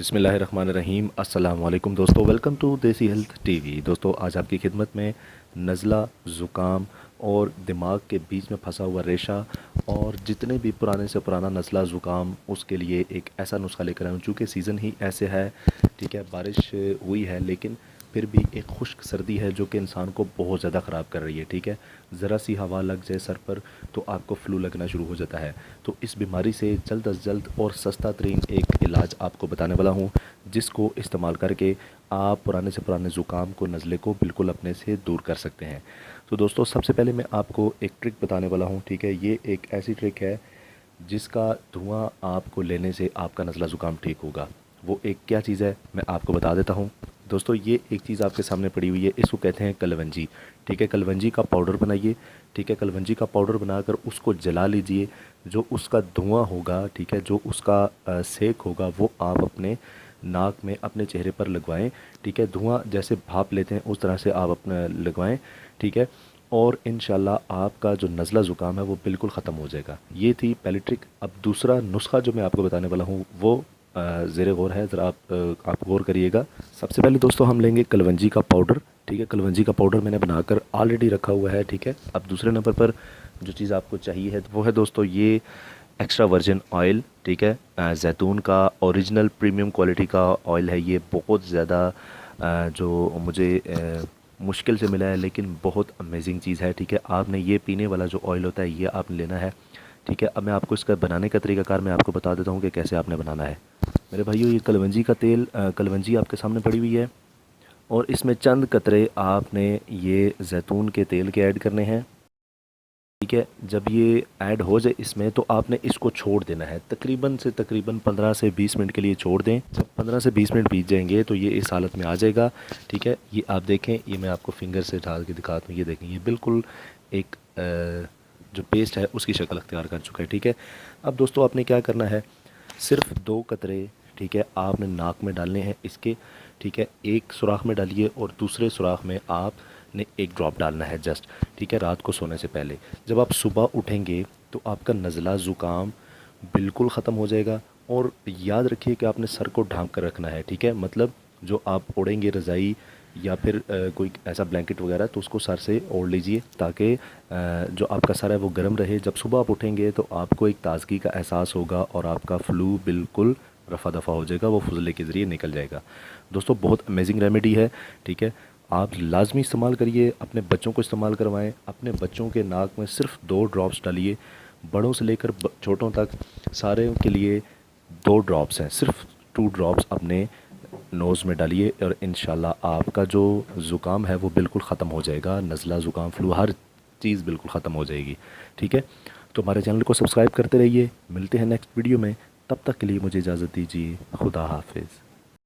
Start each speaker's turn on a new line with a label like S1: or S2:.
S1: बिस्मिल्लाहिर्रहमानिर्रहीम। अस्सलाम वालेकुम दोस्तों, वेलकम टू देसी हेल्थ टीवी। दोस्तों आज आपकी खिदमत में नज़ला, ज़ुकाम और दिमाग के बीच में फंसा हुआ रेशा और जितने भी पुराने से पुराना नज़ला ज़ुकाम उसके लिए एक ऐसा नुस्खा लेकर आया हूँ। चूँकि सीज़न ही ऐसे है, ठीक है, बारिश हुई है लेकिन फिर भी एक खुश्क सर्दी है जो कि इंसान को बहुत ज़्यादा ख़राब कर रही है। ठीक है, ज़रा सी हवा लग जाए सर पर तो आपको फ्लू लगना शुरू हो जाता है। तो इस बीमारी से जल्द अज जल्द और सस्ता तरीन एक इलाज आपको बताने वाला हूँ, जिसको इस्तेमाल करके आप पुराने से पुराने ज़ुकाम को, नज़ले को बिल्कुल अपने से दूर कर सकते हैं। तो दोस्तों सबसे पहले मैं आपको एक ट्रिक बताने वाला हूँ। ठीक है, ये एक ऐसी ट्रिक है जिसका धुआं आपको लेने से आपका नज़ला ज़ुकाम ठीक होगा। वो एक क्या चीज़ है मैं आपको बता देता हूँ। दोस्तों ये एक चीज़ आपके सामने पड़ी हुई है, इसको कहते हैं कलवंजी। ठीक है, कलवंजी का पाउडर बनाइए। ठीक है, कलवंजी का पाउडर बनाकर उसको जला लीजिए। जो उसका धुआं होगा, ठीक है, जो उसका सेक होगा वो आप अपने नाक में, अपने चेहरे पर लगवाएं। ठीक है, धुआं जैसे भाप लेते हैं उस तरह से आप अपना लगवाएं। ठीक है, और इंशाल्लाह आपका जो नज़ला ज़ुकाम है वो बिल्कुल ख़त्म हो जाएगा। ये थी पहली ट्रिक। अब दूसरा नुस्खा जो मैं आपको बताने वाला हूँ वो ज़ेरे गौर है, ज़रा आप गौर करिएगा। सबसे पहले दोस्तों हम लेंगे कलवंजी का पाउडर। ठीक है, कलवंजी का पाउडर मैंने बनाकर ऑलरेडी रखा हुआ है। ठीक है, अब दूसरे नंबर पर जो चीज़ आपको चाहिए है वो है दोस्तों ये एक्स्ट्रा वर्जिन ऑयल। ठीक है, जैतून का ओरिजिनल प्रीमियम क्वालिटी का ऑयल है। ये बहुत ज़्यादा जो मुझे मुश्किल से मिला है लेकिन बहुत अमेजिंग चीज़ है। ठीक है, आपने ये पीने वाला जो ऑयल होता है ये आपने लेना है। ठीक है, अब मैं आपको इसका बनाने का तरीकाकार मैं आपको बता देता हूँ कि कैसे आपने बनाना है। मेरे भाइयों ये कलवंजी का तेल, कलवंजी आपके सामने पड़ी हुई है और इसमें चंद कतरे आपने ये जैतून के तेल के ऐड करने हैं। ठीक है, जब ये ऐड हो जाए इसमें तो आपने इसको छोड़ देना है तकरीबन 15 से 20 मिनट के लिए छोड़ दें। जब 15 से 20 मिनट बीत जाएंगे तो ये इस हालत में आ जाएगा। ठीक है, ये आप देखें, ये मैं आपको फिंगर से डाल के दिखाता हूँ। ये देखें, ये बिल्कुल एक जो पेस्ट है उसकी शक्ल अख्तियार कर चुका है। ठीक है, अब दोस्तों आपने क्या करना है, सिर्फ 2 कतरे, ठीक है, आपने नाक में डालने हैं इसके। ठीक है, एक सुराख में डालिए और दूसरे सुराख में आपने एक ड्रॉप डालना है जस्ट। ठीक है, रात को सोने से पहले। जब आप सुबह उठेंगे तो आपका नज़ला ज़ुकाम बिल्कुल ख़त्म हो जाएगा। और याद रखिए कि आपने सर को ढांप कर रखना है। ठीक है, मतलब जो आप ओढ़ेंगे रज़ाई या फिर कोई ऐसा ब्लैंकेट वगैरह तो उसको सर से ओढ़ लीजिए ताकि जो आपका सर है वो गर्म रहे। जब सुबह आप उठेंगे तो आपको एक ताज़गी का एहसास होगा और आपका फ्लू बिल्कुल रफ़ा दफ़ा हो जाएगा, वो फुजले के ज़रिए निकल जाएगा। दोस्तों बहुत अमेजिंग रेमेडी है। ठीक है, आप लाजमी इस्तेमाल करिए, अपने बच्चों को इस्तेमाल करवाएं। अपने बच्चों के नाक में सिर्फ 2 ड्रॉप्स डालिए, बड़ों से लेकर छोटों तक सारे के लिए 2 ड्रॉप्स हैं। सिर्फ 2 ड्रॉप्स अपने नोज़ में डालिए और इंशाल्लाह आपका जो ज़ुकाम है वो बिल्कुल ख़त्म हो जाएगा। नज़ला, ज़ुकाम, फ्लू हर चीज़ बिल्कुल ख़त्म हो जाएगी। ठीक है, तो हमारे चैनल को सब्सक्राइब करते रहिए। मिलते हैं नेक्स्ट वीडियो में, तब तक के लिए मुझे इजाज़त दीजिए। खुदा हाफिज़।